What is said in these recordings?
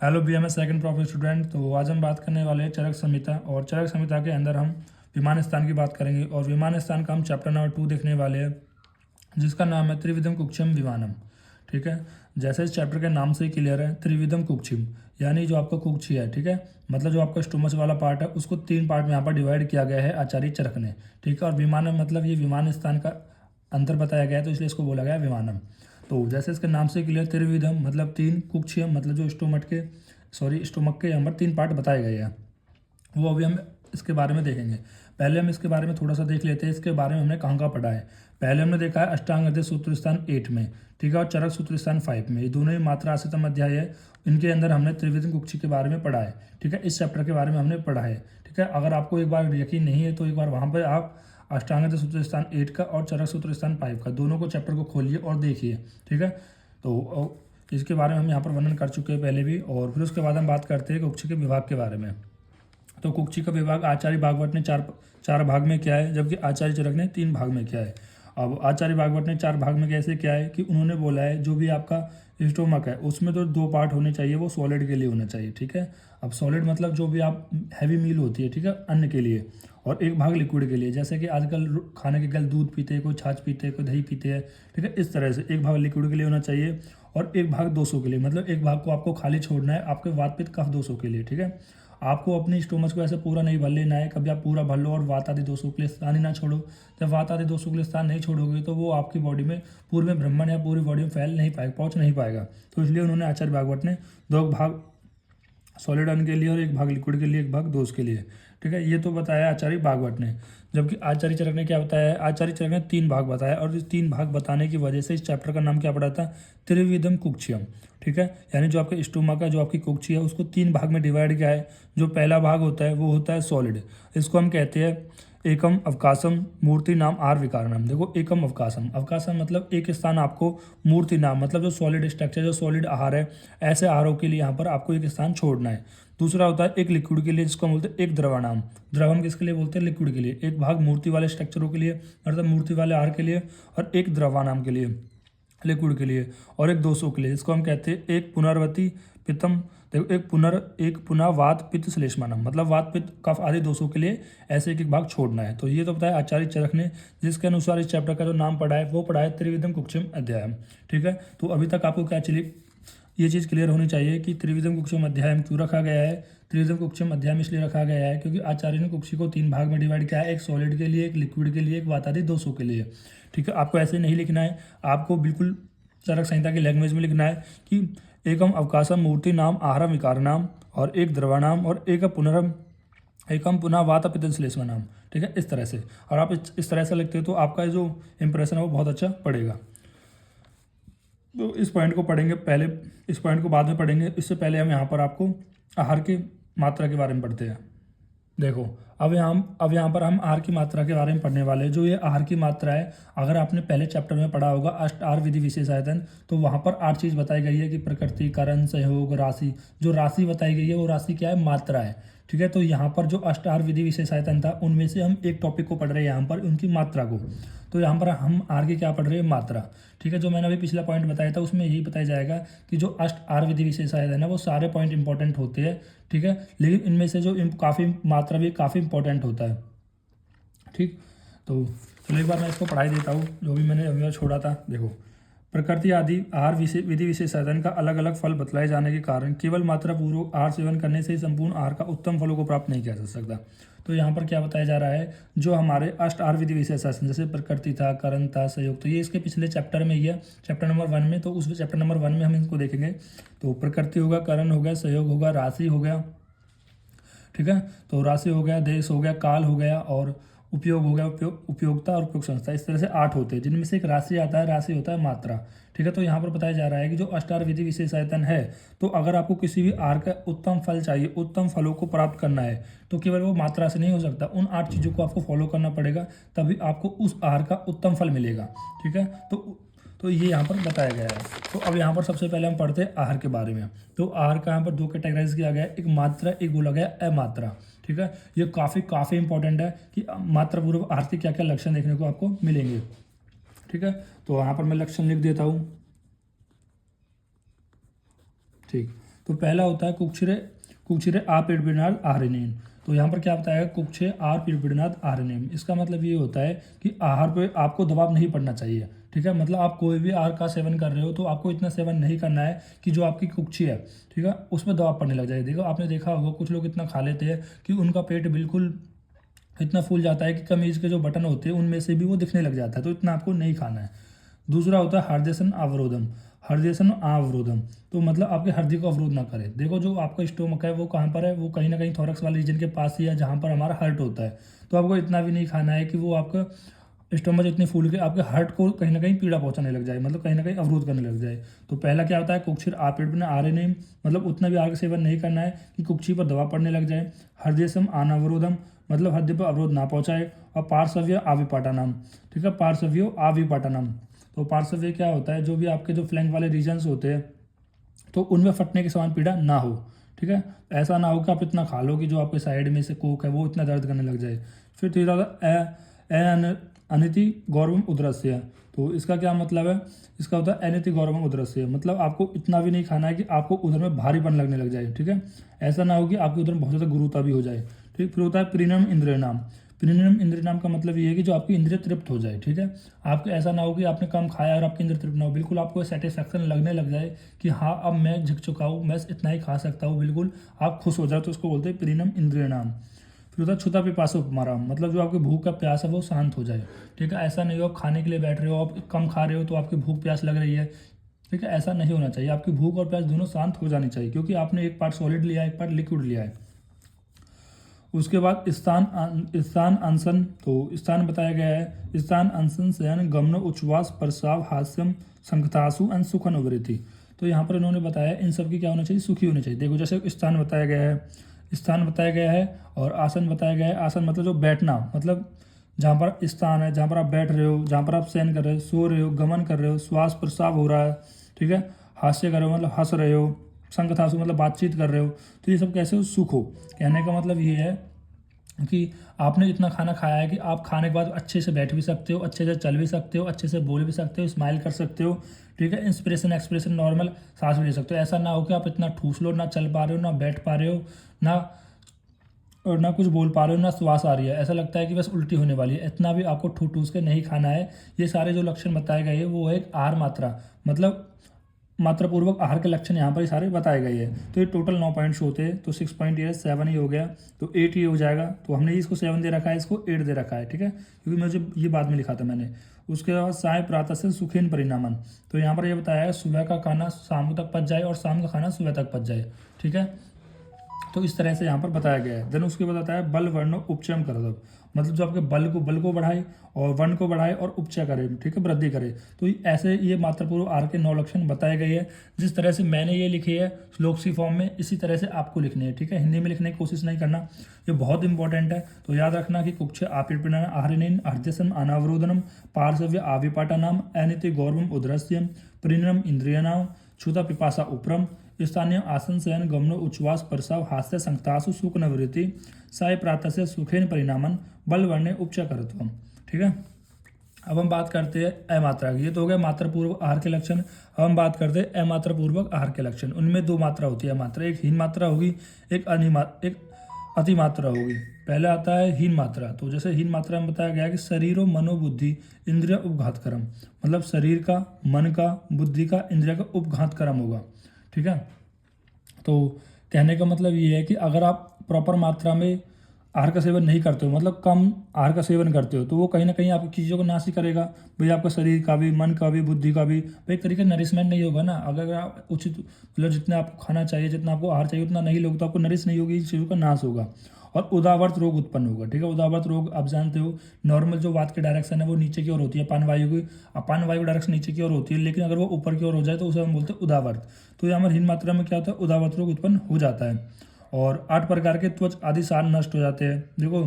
Hello BMS second profit student. तो आज हम बात करने वाले हैं चरक संहिता, और चरक संहिता के अंदर हम विमान स्थान की बात करेंगे। और विमान स्थान का हम चैप्टर नंबर 2 देखने वाले हैं, जिसका नाम है त्रिविधम कुक्षिम विमानम। ठीक है, जैसे इस चैप्टर के नाम से ही क्लियर है, त्रिविधम कुक्षिम यानी जो आपका कुक्षी है, ठीक है, मतलब जो आपका स्टोमच वाला पार्ट है उसको 3 पार्ट में यहाँ पर डिवाइड किया गया है आचार्य चरक ने। ठीक है, और विमानम मतलब ये विमान स्थान का अंतर बताया गया है, तो इसलिए इसको बोला गया है विमानम। तो जैसे इसके नाम से क्लियर, त्रिविधम मतलब 3, कुक्षियम मतलब जो स्टोमक के यहाँ पर 3 पार्ट बताए गए हैं, वो अभी हम इसके बारे में देखेंगे। पहले हम इसके बारे में थोड़ा सा देख लेते हैं, इसके बारे में हमने कहाँ पढ़ा है। पहले हमने देखा है अष्टांग हृदय सूत्र स्थान 8 में, ठीक है, और चरक सूत्र स्थान 5 में। ये दोनों ही मात्रा आश्रितम अध्याय है, इनके अंदर हमने त्रिविधम कुक्षी के बारे में पढ़ा है। ठीक है, इस चैप्टर के बारे में हमने पढ़ा है। ठीक है, अगर आपको एक बार यकीन नहीं है तो एक बार वहाँ पर आप अष्टांग हृदय सूत्र स्थान 8 का और चरक सूत्र स्थान 5 का दोनों को चैप्टर को खोलिए और देखिए। ठीक है, तो इसके बारे में हम यहाँ पर वर्णन कर चुके हैं पहले भी। और फिर उसके बाद हम बात करते हैं कुक्षी के विभाग के बारे में। तो कुक्षी का विभाग आचार्य भागवत ने चार भाग में किया है, जबकि आचार्य चरक ने 3 भाग में किया है। अब आचार्य भागवत ने 4 भाग में कैसे किया है कि उन्होंने बोला है जो भी आपका स्टोमक है उसमें तो 2 पार्ट होने चाहिए, वो सॉलिड के लिए होना चाहिए। ठीक है, अब सॉलिड मतलब जो भी आप हैवी मील होती है, ठीक है, अन्न के लिए, और 1 भाग लिक्विड के लिए। जैसे कि आजकल खाने के कल दूध पीते हैं, कोई छाछ पीते हैं, कोई दही पीते हैं। ठीक है, इस तरह से 1 भाग लिक्विड के लिए होना चाहिए और 1 भाग दोषों के लिए, मतलब 1 भाग को आपको खाली छोड़ना है आपके वात पित्त कफ दोषों के लिए। ठीक है, आपको अपनी स्टोमच को ऐसे पूरा नहीं भर लेना है, कभी आप पूरा भर लो और वात आदि दोषों के लिए स्थान ही ना छोड़ो। जब वात आदि दोषों के लिए स्थान नहीं छोड़ोगे तो वो आपकी बॉडी में पूरे में ब्रह्मांड या पूरी बॉडी में फैल नहीं पाएगा, पहुंच नहीं पाएगा। तो इसलिए उन्होंने आचार्य भागवत ने 2 भाग सॉलिड अन्न के लिए और 1 भाग लिक्विड के लिए, 1 भाग दोष के लिए। ठीक है, ये तो बताया आचार्य भागवत ने। जबकि आचार्य चरक ने क्या बताया है, आचार्य चरक ने 3 भाग बताया, और इस 3 भाग बताने की वजह से इस चैप्टर का नाम क्या पड़ा था, त्रिविधम कुक्षियम। ठीक है, यानी जो आपका स्टोमक का जो आपकी कुक्षी है उसको 3 भाग में डिवाइड किया है। जो पहला भाग होता है वो होता है सॉलिड, इसको हम कहते हैं एकम अवकाशम मूर्ति नाम आर विकार नाम। देखो, एकम अवकाशम, अवकाशम मतलब एक स्थान आपको, मूर्ति नाम मतलब जो सॉलिड स्ट्रक्चर, जो सॉलिड आहार है, ऐसे आहारों के लिए यहाँ पर आपको एक स्थान छोड़ना है। दूसरा होता है एक लिक्विड के लिए, जिसको हम बोलते हैं एक द्रवणाम। द्रवम किसके लिए बोलते हैं, लिक्विड के लिए। 1 भाग मूर्ति वाले स्ट्रक्चरों के लिए, मतलब मूर्ति वाले आहार के लिए, और 1 द्रवानाम के लिए, लिक्विड के लिए, और 1 दोषों के लिए, जिसको हम कहते हैं एक पुनर्वती पित्तम। देखो, एक पुनः वात पित्त श्लेष्मानम, मतलब वात पित्त कफ आदि दोषों के लिए ऐसे एक भाग छोड़ना है। तो ये तो बताया आचार्य चरक ने, जिसके अनुसार इस चैप्टर का जो नाम पढ़ा है वो पढ़ा है त्रिविधम कुक्षिम अध्याय। ठीक है, तो अभी तक आपको क्या चलिए ये चीज़ क्लियर होनी चाहिए कि त्रिविधम कुक्षिम अध्याय में क्यों रखा गया है। त्रिविधम कुक्षिम अध्याय में इसलिए रखा गया है क्योंकि आचार्य ने कुक्षी को 3 भाग में डिवाइड किया है, एक सॉलिड के लिए, एक लिक्विड के लिए, एक वातादि दोषों के लिए। ठीक है, आपको ऐसे नहीं लिखना है, आपको बिल्कुल चरक संहिता की लैंग्वेज में लिखना है कि एकम अवकाशम मूर्ति नाम आहारम विकार नाम, और 1 द्रवानाम, और एकम पुनः वात पित्त श्लेष्मा नाम। ठीक है, इस तरह से। और आप इस तरह से लिखते हो तो आपका जो इंप्रेशन है वो बहुत अच्छा पड़ेगा। तो इस पॉइंट को पढ़ेंगे पहले, इस पॉइंट को बाद में पढ़ेंगे। इससे पहले हम यहाँ पर आपको आहार की मात्रा के बारे में पढ़ते हैं। देखो, अब यहाँ पर हम आहार की मात्रा के बारे में पढ़ने वाले हैं। जो ये आहार की मात्रा है, अगर आपने पहले चैप्टर में पढ़ा होगा अष्ट आहार विधि विशेष आयतन, तो वहाँ पर 8 चीज़ बताई गई है कि प्रकृति, करण, सहयोग, राशि। जो राशि बताई गई है वो राशि क्या है, मात्रा है। ठीक है, तो यहाँ पर जो अष्ट आहार विधि विशेष आयतन था उनमें से हम एक टॉपिक को पढ़ रहे हैं यहाँ पर, उनकी मात्रा को। तो यहाँ पर हम आहार की क्या पढ़ रहे हैं, मात्रा। ठीक है, जो मैंने अभी पिछला पॉइंट बताया था उसमें यही बताया जाएगा कि जो अष्ट आहार विधि विशेष आयतन है वो सारे पॉइंट इंपॉर्टेंट होते हैं। ठीक है, लेकिन इनमें से जो काफ़ी मात्रा भी काफ़ी इंपॉर्टेंट होता है। ठीक, तो चलो एक बार मैं इसको पढ़ाई देता हूँ जो भी मैंने अभी छोड़ा था। देखो, प्रकृति आदि आहार विधि विशेष साधन का अलग अलग फल बतलाए जाने के कारण केवल मात्रा पूर्वक आहार सेवन करने से ही संपूर्ण आहार का उत्तम फलों को प्राप्त नहीं किया जा सकता। तो यहाँ पर क्या बताया जा रहा है, जो हमारे अष्ट आहार विधि विशेष शासन, जैसे प्रकृति था, करण था, सहयोग, तो ये इसके पिछले चैप्टर में ही है, चैप्टर नंबर 1 में। तो उस चैप्टर नंबर 1 में हम इनको देखेंगे। तो प्रकृति होगा, करण हो गया, सहयोग होगा, राशि हो गया। ठीक है, तो राशि हो गया, देश हो गया, काल हो गया, और उपयोग हो गया, उपयोगिता और उपयोग संस्था। इस तरह से 8 होते हैं, जिनमें से एक राशि आता है, राशि होता है मात्रा। ठीक है, तो यहाँ पर बताया जा रहा है कि जो अष्टार विधि विशेष आयतन है, तो अगर आपको किसी भी आहार का उत्तम फल चाहिए, उत्तम फलों को प्राप्त करना है, तो केवल वो मात्रा से नहीं हो सकता। उन 8 चीज़ों को आपको फॉलो करना पड़ेगा, तभी आपको उस आहार का उत्तम फल मिलेगा। ठीक है, तो ये यहाँ पर बताया गया है। तो अब यहाँ पर सबसे पहले हम पढ़ते हैं आहार के बारे में। तो आहार का यहाँ पर 2 कैटेगराइज किया गया है, एक मात्रा, एक बोला गया अमात्रा। ठीक है, ये काफ़ी इंपॉर्टेंट है कि मात्रा पूर्वक आहार के क्या क्या लक्षण देखने को आपको मिलेंगे। ठीक है, तो यहाँ पर मैं लक्षण लिख देता हूँ। ठीक, तो पहला होता है कुक्षिरे आ पीड़नाद आहारनेम। तो यहाँ पर क्या बताया है, कुक्षे आर पीड़नाद आहारनेम। इसका मतलब ये होता है कि आहार पे आपको दबाव नहीं पड़ना चाहिए, ठीक है। मतलब आप कोई भी आहार का सेवन कर रहे हो तो आपको इतना सेवन नहीं करना है कि जो आपकी कुक्षी है, ठीक है, उसमें दबाव पड़ने लग जाए। देखो आपने देखा होगा कुछ लोग इतना खा लेते हैं कि उनका पेट बिल्कुल इतना फूल जाता है कि कमीज के जो बटन होते हैं उनमें से भी वो दिखने लग जाता है। तो इतना आपको नहीं खाना है। दूसरा होता है हृदयसन अवरोधम। हृदयसन अवरोधम तो मतलब आपके हृदय को अवरोध ना करे। देखो जो आपका स्टोमक है वो कहाँ पर है, वो कहीं ना कहीं थोरक्स वाले रीजन के पास ही है जहाँ पर हमारा हार्ट होता है। तो आपको इतना भी नहीं खाना है कि वो आपका स्टोमक इतनी फूल के आपके हार्ट को कहीं ना कहीं पीड़ा पहुंचाने लग जाए, मतलब कहीं ना कहीं अवरोध करने लग जाए। तो पहला क्या होता है, कुक्षिर आपेट में आ रहे नहीं, मतलब उतना भी आहार का सेवन नहीं करना है कि कुक्षी पर दबाव पड़ने लग जाए। हृदयसम अनावरोधम मतलब हृदय पर अवरोध ना पहुंचाए। और पार्श्व्य आविपाटानाम, ठीक है, पार्श्व्यो आविपाटानाम। तो पार्श्व्य क्या होता है, जो भी आपके जो फ्लैंक वाले रीजन्स होते हैं तो उनमें फटने के समान पीड़ा ना हो, ठीक है। ऐसा ना हो कि आप इतना खा लो कि जो आपके साइड में से कोक है वो इतना दर्द करने लग जाए। फिर तीसरा होता है अनिति गौरवम उदरस्य। तो इसका क्या मतलब है, इसका होता है अनिति गौरवम उदरस्य, मतलब आपको इतना भी नहीं खाना है कि आपको उधर में भारीपन लगने लग जाए, ठीक है। ऐसा ना हो कि आपके उधर में बहुत ज़्यादा गुरुता भी हो जाए, ठीक। फिर होता है प्रीणम इंद्रिय नाम। प्रीणम इंद्रिय नाम का मतलब ये है कि जो आपकी इंद्रिय तृप्त हो जाए, ठीक है। आपको ऐसा ना हो कि आपने कम खाया और आपकी इंद्रिय तृप्त ना हो, बिल्कुल आपको सेटिस्फैक्शन लगने लग जाए कि हाँ अब मैं झुक चुका हूँ, मैं इतना ही खा सकता हूँ, बिल्कुल आप खुश हो जाओ, तो उसको बोलते हैं प्रीणम इंद्रिय नाम। फिर होता है क्षुधा पिपासा उपमाराम, मतलब जो आपकी भूख का प्यास है वो शांत हो जाए, ठीक है। ऐसा नहीं हो आप खाने के लिए बैठ रहे हो, आप कम खा रहे हो तो आपकी भूख प्यास लग रही है, ठीक है, ऐसा नहीं होना चाहिए। आपकी भूख और प्यास दोनों शांत हो जानी चाहिए, क्योंकि आपने एक पार्ट सॉलिड लिया है, एक पार्ट लिक्विड लिया है। उसके बाद स्थान अनशन। तो स्थान बताया गया है, स्थान अनशन शयन गमन उच्छ्वास प्रस्राव हास्यम संकटासु एंड सुखन उवृत्ति। तो यहाँ पर इन्होंने बताया इन सब की क्या होना चाहिए, सुखी होनी चाहिए। देखो जैसे स्थान बताया गया है, स्थान बताया गया है, और आसन बताया गया है। आसन मतलब जो बैठना, मतलब जहाँ पर स्थान है, जहाँ पर आप बैठ रहे हो, जहाँ पर आप शयन कर रहे हो, सो रहे हो, गमन कर रहे हो, श्वास प्रस्राव हो रहा है, ठीक है, हास्य कर रहे हो मतलब हंस रहे हो, संकथासु मतलब बातचीत कर रहे हो, तो ये सब कैसे हो, सुख हो। कहने का मतलब ये है कि आपने इतना खाना खाया है कि आप खाने के बाद अच्छे से बैठ भी सकते हो, अच्छे से चल भी सकते हो, अच्छे से बोल भी सकते हो, स्माइल कर सकते हो, ठीक है, इंस्पिरेशन एक्सप्रेशन नॉर्मल सांस भी ले सकते हो। ऐसा ना हो कि आप इतना ठूस लो, ना चल पा रहे हो, ना बैठ पा रहे हो, ना और ना कुछ बोल पा रहे हो, ना श्वास आ रही है, ऐसा लगता है कि बस उल्टी होने वाली है। इतना भी आपको ठूस ठूस के नहीं खाना है। ये सारे जो लक्षण बताए गए हैं वो है एक आहार मात्रा, मतलब मात्रापूर्वक आहार के लक्षण यहाँ पर ये सारे बताए गए हैं। तो ये टोटल 9 पॉइंट्स होते हैं, तो 6 पॉइंट ये 7 ही हो गया, तो 8 ही हो जाएगा। तो हमने इसको 7 दे रखा है, इसको 8 दे रखा है, ठीक है, क्योंकि मुझे ये बाद में लिखा था मैंने। उसके बाद साय प्रातः से सुखीन परिणामन। तो यहाँ पर ये बताया है सुबह का खाना शाम तक पच जाए और शाम का खाना सुबह तक पच जाए, ठीक है। तो इस तरह से यहाँ पर बताया गया है। देन उसके बाद आता है बल वर्ण उपचयम कर, मतलब जो आपके बल को बढ़ाए और वर्ण को बढ़ाए और उपचय करे, ठीक है, वृद्धि करे। तो ऐसे ये मात्रापूर्व आहार के 9 लक्षण बताए गए हैं। जिस तरह से मैंने ये लिखे है श्लोक सी फॉर्म में, इसी तरह से आपको लिखने हैं, ठीक है। हिंदी में लिखने की कोशिश नहीं करना, ये बहुत इंपॉर्टेंट है। तो याद रखना कि कुक्ष आपिर्पणा आहारिन अर्जसम अनावरोधनम पार्श्व्य आविपाटानाम अनिति गौरवम उदरस्यम परिणम इंद्रियनाम क्षुधा पिपासा उपरम स्थानीय आसन शयन गमनो उच्छ्वास प्रस्राव हास्य संकटासु सुख नवृत्ति साय प्रातः से सुखेन परिणामन बल वर्णे उपचकरत्वम, ठीक है। अब हम बात करते हैं अमात्रा की। ये तो हो गया मात्रापूर्वक आहार के लक्षण। अब हम बात करते हैं अमात्रापूर्वक आहार के लक्षण। उनमें 2 मात्रा होती है मात्रा, एक हीन मात्रा होगी, एक अतिमात्रा होगी। पहले आता है हीन मात्रा। तो जैसे हीन मात्रा में बताया गया कि शरीरो मनोबुद्धि इंद्रिय उपघात क्रम, मतलब शरीर का, मन का, बुद्धि का, इंद्रिय का उपघात क्रम होगा, ठीक है। तो कहने का मतलब ये है कि अगर आप प्रॉपर मात्रा में आहार का सेवन नहीं करते हो, मतलब कम आहार का सेवन करते हो, तो वो कहीं ना कहीं आपकी चीज़ों को नाश ही करेगा भाई। आपका शरीर का भी, मन का भी, बुद्धि का भी भाई एक तरीके नरिशमेंट नहीं होगा ना। अगर आप उचित मतलब जितना आपको खाना चाहिए, जितना आपको आहार चाहिए उतना नहीं लोगे तो आपको नरिश नहीं होगी, चीज़ों का नाश होगा और उदावर्त रोग उत्पन्न होगा, ठीक है। उदावर्त रोग आप जानते हो, नॉर्मल जो वात की डायरेक्शन है वो नीचे की ओर होती है, पान वायु की, पान वायु डायरेक्शन नीचे की ओर होती है, लेकिन अगर वो ऊपर की ओर हो जाए तो उसे हम बोलते हैं उदावर्त। तो यहाँ पर हीन मात्रा में क्या होता है, उदावर्त रोग उत्पन्न हो जाता है। और 8 प्रकार के त्वच आदि सार नष्ट हो जाते हैं। देखो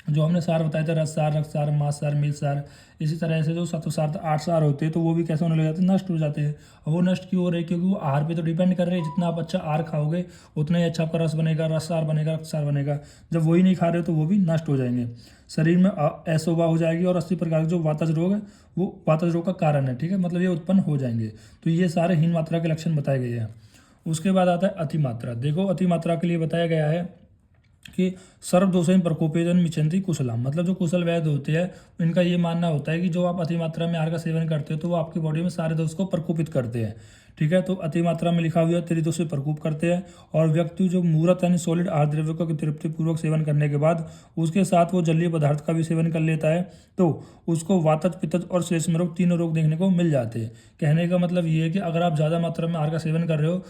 जो हमने सार बताए थे, रस सार, रक्त सार, मांस सार, मील सार, इसी तरह से जो सत्व सार 8 सार होते हैं, तो वो भी कैसे होने लग जाते हैं, नष्ट हो जाते हैं। और वो नष्ट क्यों हो रहे हैं, क्योंकि वो आहार पे तो डिपेंड कर रहे हैं। जितना आप अच्छा आहार खाओगे उतना ही अच्छा आपका रस बनेगा, रस सार बनेगा, रक्त सार बनेगा। जब वही नहीं खा रहे हो तो वो भी नष्ट हो जाएंगे। शरीर में अशोभा हो जाएगी और 80 प्रकार के जो वातज रोग है वो वातज रोग का कारण है, ठीक है, मतलब ये उत्पन्न हो जाएंगे। तो ये सारे हीन मात्रा के लक्षण बताए गए हैं। उसके बाद आता है अतिमात्रा। देखो अतिमात्रा के लिए बताया गया है कि सर्वदोषेन प्रकोपेजन मिचंती कुशलम, मतलब जो कुशल वैद्य होते हैं इनका ये मानना होता है कि जो आप अतिमात्रा में आहार का सेवन करते हो तो वो आपकी बॉडी में सारे दोष को प्रकोपित करते हैं। ठीक है, तो अतिमात्रा में लिखा हुआ है त्रिदोष से प्रकोप करते हैं। और व्यक्ति जो मूर्त यानी सॉलिड आहार द्रव्यों का तृप्तिपूर्वक सेवन करने के बाद उसके साथ वो जलीय पदार्थ का भी सेवन कर लेता है तो उसको वातज पित्तज और श्लेष्म रोग, तीनों रोग देखने को मिल जाते हैं। कहने का मतलब ये है कि अगर आप ज़्यादा मात्रा में आहार का सेवन कर रहे हो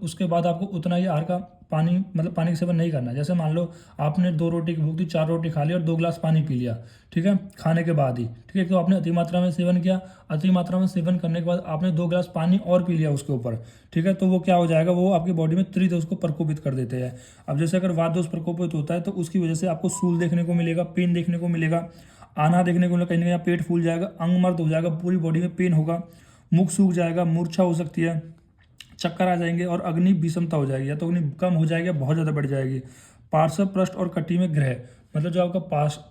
उसके बाद आपको उतना ही आहार का पानी, मतलब पानी का सेवन नहीं करना। जैसे मान लो आपने 2 रोटी की भूख थी, 4 रोटी खा ली और 2 गिलास पानी पी लिया, ठीक है, खाने के बाद ही, ठीक है, तो आपने अति मात्रा में सेवन किया। अति मात्रा में सेवन करने के बाद आपने 2 गिलास पानी और पी लिया उसके ऊपर, ठीक है, तो वो क्या हो जाएगा, वो आपकी बॉडी में त्रिदोष को प्रकोपित कर देते हैं। अब जैसे अगर वात दोष प्रकोपित होता है तो उसकी वजह से आपको सूल देखने को मिलेगा, पेन देखने को मिलेगा, आना देखने को मिलेगा, कहीं ना कहीं पेट फूल जाएगा, अंग मर्द हो जाएगा, पूरी बॉडी में पेन होगा, मुख सूख जाएगा, मूर्छा हो सकती है, चक्कर आ जाएंगे और अग्नि विषमता हो जाएगी, या तो अग्नि कम हो जाएगी या बहुत ज़्यादा बढ़ जाएगी। पार्श्व, पृष्ठ और कटी में ग्रह, मतलब जो आपका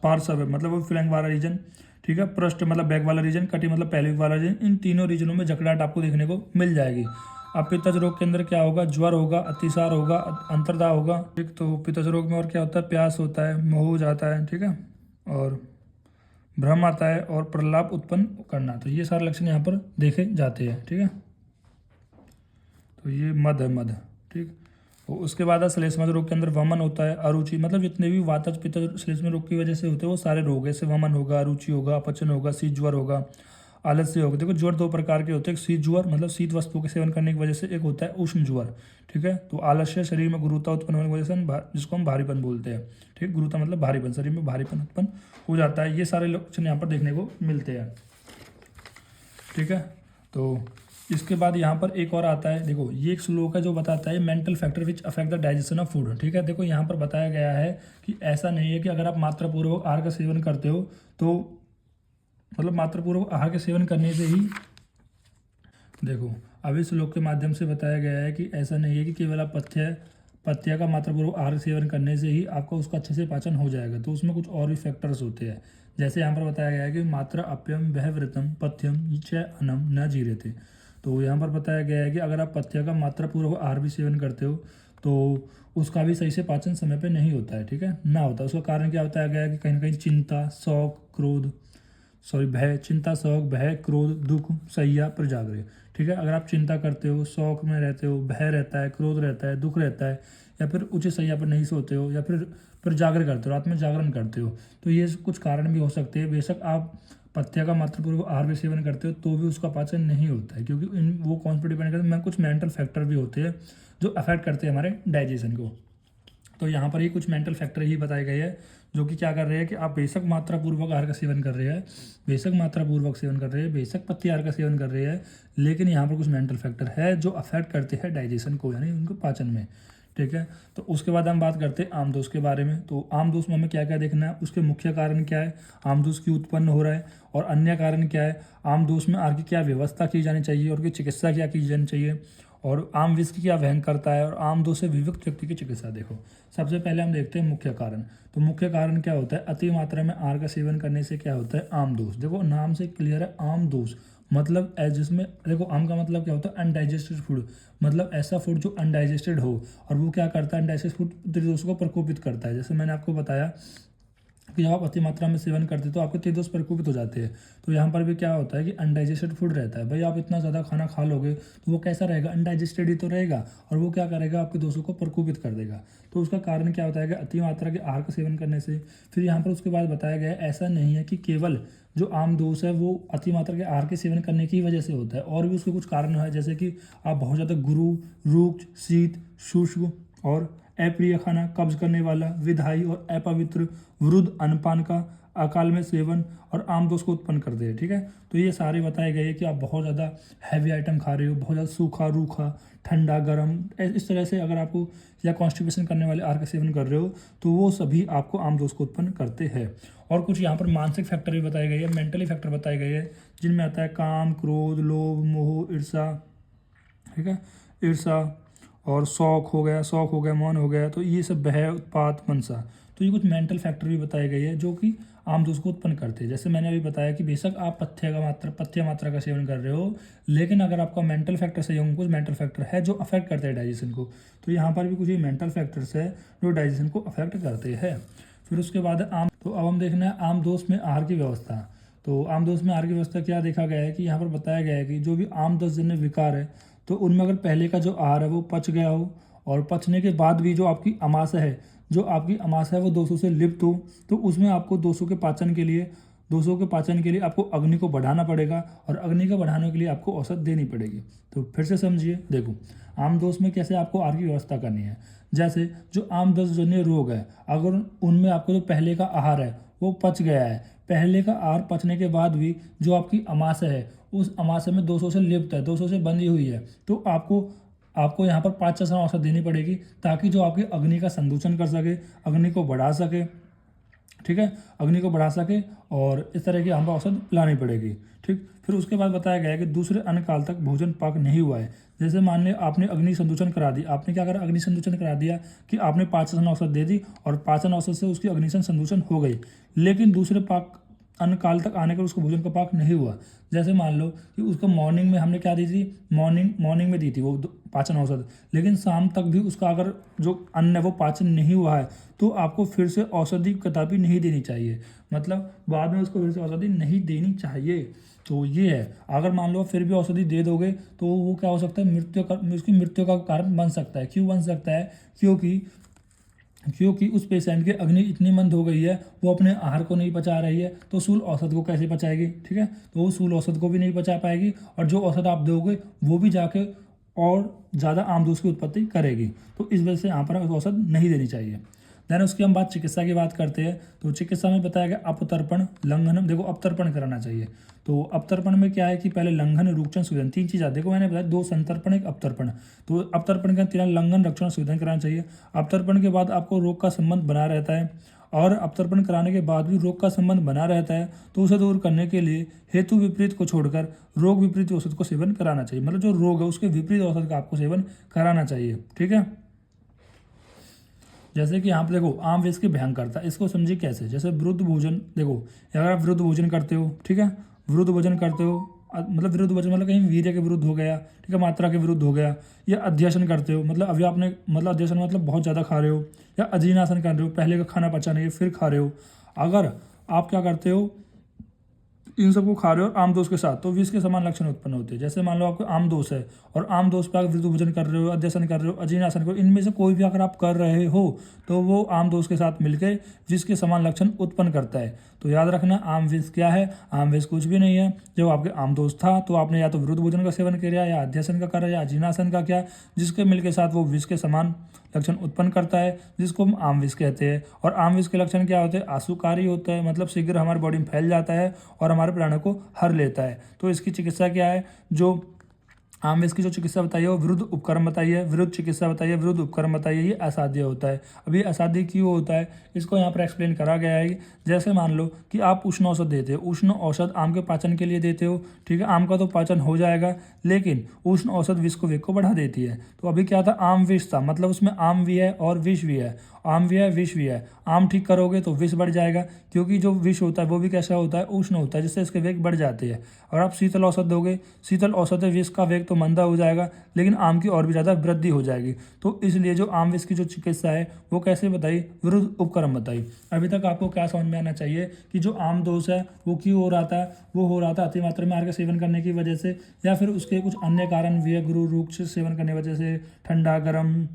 पार्श्व है मतलब वो फ्लैंक वाला रीजन, ठीक है, पृष्ठ मतलब बैक वाला रीजन, कटी मतलब पैल्विक वाला रीजन, इन तीनों रीजनों में जकड़ाहट आपको देखने को मिल जाएगी। अब पित्तज रोग के अंदर क्या होगा, ज्वर होगा, अतिसार होगा, अंतर्दाह होगा, ठीक। तो पित्तज रोग में और क्या होता है, प्यास होता है, मोह हो जाता है, ठीक है, और भ्रम आता है और प्रलाप उत्पन्न करना, तो ये सारे लक्षण यहाँ पर देखे जाते हैं, ठीक है। तो ये मद है, मद, ठीक। और उसके बाद श्लेष्मज रोग के अंदर वमन होता है, अरुचि, मतलब जितने भी वातज पित्तज श्लेष्म रोग की वजह से होते हैं वो सारे रोग है, जैसे वमन होगा, अरुचि होगा, अपचन होगा, शीत ज्वर होगा, आलस्य होगा। देखो ज्वर 2 प्रकार के होते हैं, शीत ज्वर मतलब शीत वस्तुओं के सेवन करने की वजह से, एक होता है उष्ण ज्वर, ठीक है। तो आलस्य शरीर में गुरुता उत्पन्न होने की वजह से जिसको हम भारीपन बोलते हैं, ठीक, गुरुता मतलब भारीपन, शरीर में भारीपन उत्पन्न हो जाता है। ये सारे लक्षण यहाँ पर देखने को मिलते हैं, ठीक है। तो इसके बाद यहाँ पर एक और आता है, देखो ये एक श्लोक है जो बताता है mental factor which affect the digestion of food, ठीक है। देखो यहाँ पर बताया गया है कि ऐसा नहीं है कि अगर आप मात्रापूर्वक आहार का सेवन करते हो तो, मतलब मात्रापूर्वक आहार के सेवन करने से ही, देखो अब इस श्लोक के माध्यम से बताया गया है कि ऐसा नहीं है कि केवल आप पथ्य का मात्रापूर्वक आहार सेवन करने से ही आपका उसका अच्छे से पाचन हो जाएगा, तो उसमें कुछ और भी फैक्टर्स होते हैं। जैसे यहाँ पर बताया गया है कि मात्रा अप्यम वह व्रतम पथ्यम च अनम न जीरते, तो यहाँ पर बताया गया है कि अगर आप पथ्य का मात्रापूर्वक आहार भी सेवन करते हो तो उसका भी सही से पाचन समय पे नहीं होता है, ठीक है, ना होता है। उसका कारण क्या बताया गया है कि कहीं ना कहीं चिंता, शौक, क्रोध, भय, चिंता, शौक, भय, क्रोध, दुख, सैया, प्रजाग्रह, ठीक है। अगर आप चिंता करते हो, शौक में रहते हो, भय रहता है, क्रोध रहता है, दुख रहता है, या फिर उचित सैया पर नहीं सोते हो, या फिर जागरण करते हो, रात में जागरण करते हो, तो ये कुछ कारण भी हो सकते हैं। बेशक आप पथ्य का मात्रापूर्वक आहार भी सेवन करते हो तो भी उसका पाचन नहीं होता है, क्योंकि वो कौन पर डिपेंड करते हैं, कुछ मेंटल फैक्टर भी होते हैं जो अफेक्ट करते हैं हमारे डाइजेशन को। तो यहाँ पर ही कुछ मेंटल फैक्टर ही बताए गए हैं जो कि क्या कर रहे हैं कि आप बेशक मात्रापूर्वक आहार का सेवन कर रहे हैं, बेशक मात्रापूर्वक सेवन कर रहे हैं, बेशक पथ्य आहार का सेवन कर रहे हैं, लेकिन यहाँ पर कुछ मेंटल फैक्टर है जो अफेक्ट करते हैं डाइजेशन को, यानी उनको पाचन में, ठीक है। तो उसके बाद हम बात करते हैं आमदोष के बारे में। तो आमदोष में हमें क्या क्या देखना है, उसके मुख्य कारण क्या है, आमदोष क्यों उत्पन्न हो रहा है, और अन्य कारण क्या है, आमदोष में आहार की क्या व्यवस्था की जानी चाहिए और उसकी चिकित्सा क्या की जानी चाहिए, और आम विष की क्या वहन करता है, और आम दोष से विविक्त व्यक्ति की चिकित्सा। देखो सबसे पहले हम देखते हैं मुख्य कारण। तो मुख्य कारण क्या होता है, अति मात्रा में आहार का सेवन करने से क्या होता है, आम दोष। देखो नाम से क्लियर है, आम दोष मतलब जिसमें, देखो आम का मतलब क्या होता है, अनडाइजेस्टेड फूड, मतलब ऐसा फूड जो अनडाइजेस्टेड हो, और वो क्या करता है, अनडाइजेस्टेड फूड त्रिदोष को प्रकोपित करता है। जैसे मैंने आपको बताया कि जब आप अति मात्रा में सेवन करते हैं तो आपके त्रिदोष प्रकोपित हो जाते हैं। तो यहाँ पर भी क्या होता है कि अनडाइजेस्टेड फूड रहता है, भाई आप इतना ज़्यादा खाना खा लोगे तो वो कैसा रहेगा, अनडाइजेस्टेड ही तो रहेगा, और वो क्या करेगा, आपके दोषों को प्रकोपित कर देगा। तो उसका कारण क्या होता है कि अति मात्रा के आहार का सेवन करने से। फिर यहाँ पर उसके बाद बताया गया है ऐसा नहीं है कि केवल जो आम दोष है वो अति मात्रा के आहार के सेवन करने की वजह से होता है, और भी उसके कुछ कारण है, जैसे कि आप बहुत ज़्यादा गुरु, रुक्ष, शीत, शुष्क और अप्रिय खाना, कब्ज करने वाला, विधायी और अपवित्र, वृद्ध, अन्नपान का अकाल में सेवन और आम दोष को उत्पन्न करते हैं, ठीक है। तो ये सारे बताए गए कि आप बहुत ज़्यादा हैवी आइटम खा रहे हो, बहुत ज़्यादा सूखा, रूखा, ठंडा, गर्म, इस तरह से अगर आपको, या कॉन्स्टिपेशन करने वाले आहार का सेवन कर रहे हो तो वो सभी आपको आम दोष को उत्पन्न करते हैं। और कुछ यहाँ पर मानसिक फैक्टर भी बताए गए हैं, मेंटली फैक्टर बताए गए हैं, जिनमें आता है काम, क्रोध, लोभ, मोह, ईर्षा, ठीक है, ईर्षा और शौक हो गया, मौन हो गया, तो ये सब भय, उत्पात, मनसा। तो ये कुछ मेंटल फैक्टर भी बताए गए हैं जो कि आम दोष को उत्पन्न करते हैं। जैसे मैंने अभी बताया कि बेशक आप पथ्य मात्रा का सेवन कर रहे हो, लेकिन अगर आपका मेंटल फैक्टर सही होंगे, कुछ मेंटल फैक्टर है जो अफेक्ट करते हैं डाइजेशन को, तो यहाँ पर भी कुछ ये मेंटल फैक्टर्स है जो डाइजेशन को अफेक्ट करते हैं। फिर उसके बाद तो अब हम देखना है आम दोष में आहार की व्यवस्था। तो आम दोष में आहार की व्यवस्था क्या देखा गया है कि यहाँ पर बताया गया है कि जो भी आम दस्तजन्य विकार है, तो उनमें अगर पहले का जो आहार है वो पच गया हो, और पचने के बाद भी जो आपकी अमाशय है वो दोषों से लिप्त हो, तो उसमें आपको दोषों के पाचन के लिए आपको अग्नि को बढ़ाना पड़ेगा, और अग्नि को बढ़ाने के लिए आपको औषध देनी पड़ेगी। तो फिर से समझिए, देखो आम दोष में कैसे आपको आहार की व्यवस्था करनी है। जैसे जो आम दस्तजन्य रोग है, अगर उनमें आपको जो पहले का आहार है वो पच गया है, पहले का आहार पचने के बाद भी जो आपकी अमाशय है उस अमाशय में दोषों से लिप्त है, दोषों से बंधी हुई है, तो आपको यहाँ पर पाचन औषध देनी पड़ेगी, ताकि जो आपकी अग्नि का संदूषण कर सके, अग्नि को बढ़ा सके, ठीक है, अग्नि को बढ़ा सके, और इस तरह की हमको औषध लानी पड़ेगी। ठीक, फिर उसके बाद बताया गया है कि दूसरे अन्य काल तक भोजन पाक नहीं हुआ है। जैसे मान लिया आपने अग्नि संदूषण करा दी, आपने क्या करा, अग्नि संदूषण करा दिया कि आपने पाचन औषध दे दी और पाचन औषध से उसकी अग्निशन संदूषण हो गई, लेकिन दूसरे पाक अन्य काल तक आने पर उसको भोजन का पाक नहीं हुआ। जैसे मान लो कि उसको मॉर्निंग में हमने क्या दी थी, मॉर्निंग में दी थी वो पाचन औषध, लेकिन शाम तक भी उसका अगर जो अन्न है वो पाचन नहीं हुआ है, तो आपको फिर से औषधि कदापि नहीं देनी चाहिए, मतलब बाद में उसको फिर से औषधि नहीं देनी चाहिए। तो ये है, अगर मान लो फिर भी औषधि दे दोगे तो वो क्या हो सकता है, उसकी मृत्यु का कारण बन सकता है। क्यों बन सकता है, क्योंकि उस पेशेंट की अग्नि इतनी मंद हो गई है, वो अपने आहार को नहीं पचा रही है, तो स्थूल औषध को कैसे पचाएगी, ठीक है, तो वो स्थूल औषध को भी नहीं पचा पाएगी, और जो औषध आप दोगे वो भी जाके और ज़्यादा आम दोष की उत्पत्ति करेगी। तो इस वजह से यहाँ पर औषध नहीं देनी चाहिए। देन उसकी हम चिकित्सा की बात करते हैं, तो चिकित्सा में बताया गया अपतर्पण, लंघन। देखो अपतर्पण कराना चाहिए, तो अपतर्पण में क्या है कि पहले लंघन, रुक्षण, सुविधन, तीन चीज़ आती है। देखो मैंने बताया 2 संतर्पण, 1 अपतर्पण। तो अपतर्पण का 3 लंघन, रक्षण, सुविधन कराना चाहिए। अपतर्पण के बाद आपको रोग का संबंध बना रहता है, और अपतर्पण कराने के बाद भी रोग का संबंध बना रहता है, तो उसे दूर करने के लिए हेतु विपरीत को छोड़कर रोग विपरीत औषध को सेवन कराना चाहिए। मतलब जो रोग है उसके विपरीत औषध का आपको सेवन कराना चाहिए, ठीक है। जैसे कि यहाँ पे देखो आम विष की भयंकरता, इसको समझिए कैसे। जैसे विरुद्ध भोजन, देखो अगर आप विरुद्ध भोजन करते हो, ठीक है, विरुद्ध भोजन करते हो, मतलब विरुद्ध भोजन मतलब कहीं वीर्य के विरुद्ध हो गया, ठीक है, मात्रा के विरुद्ध हो गया, या अध्यसन करते हो, मतलब अभी आपने मतलब अध्यसन मतलब बहुत ज़्यादा खा रहे हो, या अजीर्णासन कर रहे हो, पहले का खाना पचा नहीं है फिर खा रहे हो। अगर आप क्या करते हो, इन सबको खा रहे हो आम दोष के साथ, तो विष के समान लक्षण उत्पन्न होते हैं। जैसे मान लो आपको आम दोष है और आम दोष पर विरुद्ध भोजन कर रहे हो, अध्यसन कर रहे हो, अजीर्णासन कर रहे हो, इनमें से कोई भी अगर आप कर रहे हो तो वो आम दोष के साथ मिलकर विष के समान लक्षण उत्पन्न करता है। तो याद रखना, आम विष क्या है, आम विष कुछ भी नहीं है। जब आपके आम दोष था तो आपने या तो विरुद्ध भोजन का सेवन किया, या अध्यसन का करा, या अजीर्णासन का किया, जिसके मिल के साथ वो विष के समान लक्षण उत्पन्न करता है, जिसको हम आम विष कहते हैं। और आम विष के लक्षण क्या होते हैं, आशुकारी होता है, मतलब शीघ्र हमारी बॉडी में फैल जाता है और हमारे प्राणों को हर लेता है। तो इसकी चिकित्सा क्या है, जो आम विष की जो चिकित्सा बताइए वो विरुद्ध उपक्रम बताइए, विरुद्ध चिकित्सा बताइए, विरुद्ध उपक्रम बताइए। ये असाध्य होता है। अभी असाध्य क्यों होता है, इसको यहाँ पर एक्सप्लेन करा गया है। जैसे मान लो कि आप उष्ण औषध देते हो, उष्ण औषध आम के पाचन के लिए देते हो, ठीक है, आम का तो पाचन हो जाएगा, लेकिन उष्ण औषध विष को वेग को बढ़ा देती है। तो अभी क्या था, आम विष था, मतलब उसमें आम भी है और विष भी है, आम भी है विष भी है। आम ठीक करोगे तो विष बढ़ जाएगा, क्योंकि जो विष होता है वो भी कैसा होता है, उष्ण होता है, जिससे इसके वेग बढ़ जाते हैं। और आप शीतल औषध दोगे, शीतल औषध विष का वेग तो मंदा हो जाएगा, लेकिन आम की और भी ज़्यादा वृद्धि हो जाएगी। तो इसलिए जो आम विष की जो चिकित्सा है वो कैसे बताई, विरुद्ध उपक्रम बताई। अभी तक आपको क्या समझ में आना चाहिए कि जो आम दोष है वो क्यों हो रहा था, वो हो रहा था अति मात्रा में आहार का सेवन करने की वजह से, या फिर उसके कुछ अन्य कारण भी है, गुरु रुक्ष सेवन करने की वजह से, ठंडा गर्म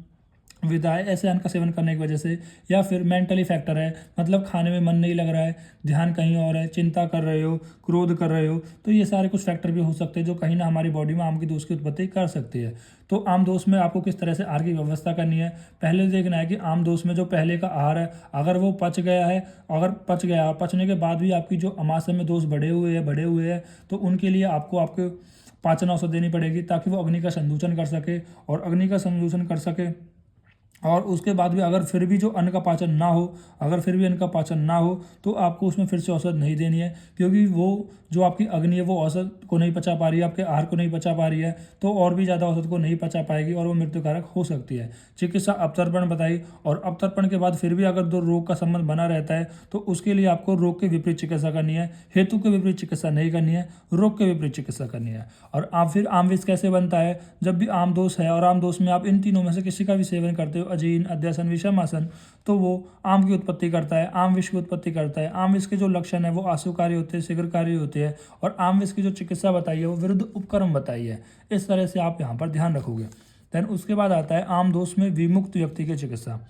विदाई ऐसे अन्न का सेवन करने की वजह से, या फिर मेंटली फैक्टर है, मतलब खाने में मन नहीं लग रहा है, ध्यान कहीं और है, चिंता कर रहे हो, क्रोध कर रहे हो, तो ये सारे कुछ फैक्टर भी हो सकते हैं जो कहीं ना हमारी बॉडी में आम की दोष की उत्पत्ति कर सकती है। तो आम दोष में आपको किस तरह से आहार की व्यवस्था करनी है, पहले देखना है कि आम दोष में जो पहले का आहार है अगर वो पच गया है, अगर पच गया, पचने के बाद भी आपकी जो अमाशय में दोष बढ़े हुए हैं, तो उनके लिए आपको आपके पाचन औषध देनी पड़ेगी, ताकि वो अग्नि का संदूषण कर सके, और अग्नि का संदूषण कर सके और उसके बाद भी अगर फिर भी जो अन्न का पाचन ना हो, अगर फिर भी अन्न का पाचन ना हो तो आपको उसमें फिर से औषध नहीं देनी है, क्योंकि वो जो आपकी अग्नि है वो औषध को नहीं पचा पा रही है, आपके आहार को नहीं पचा पा रही है, तो और भी ज़्यादा औषध को नहीं पचा पाएगी और वो मृत्युकारक हो सकती है। चिकित्सा अवतर्पण बताई, और अवतर्पण के बाद फिर भी अगर दो रोग का संबंध बना रहता है तो उसके लिए आपको रोग के विपरीत चिकित्सा करनी है, हेतु के विपरीत चिकित्सा नहीं करनी है, रोग के विपरीत चिकित्सा करनी है। और आप फिर आम विष कैसे बनता है? जब भी आम दोष है और आम दोष में आप इन तीनों में से किसी का भी सेवन करते हो, अजीन, अध्यासन, विषमासन, तो वो आम की उत्पत्ति करता है, आम विष की उत्पत्ति करता है। आम विष के जो लक्षण है वो आशुकारी होते हैं, शीघ्रकारी होते हैं, और आम विष की जो चिकित्सा बताई है वो विरुद्ध उपक्रम बताई है। इस तरह से आप यहाँ पर ध्यान रखोगे। देन उसके बाद आता है आम दोष में विमुक्त व्यक्ति की चिकित्सा।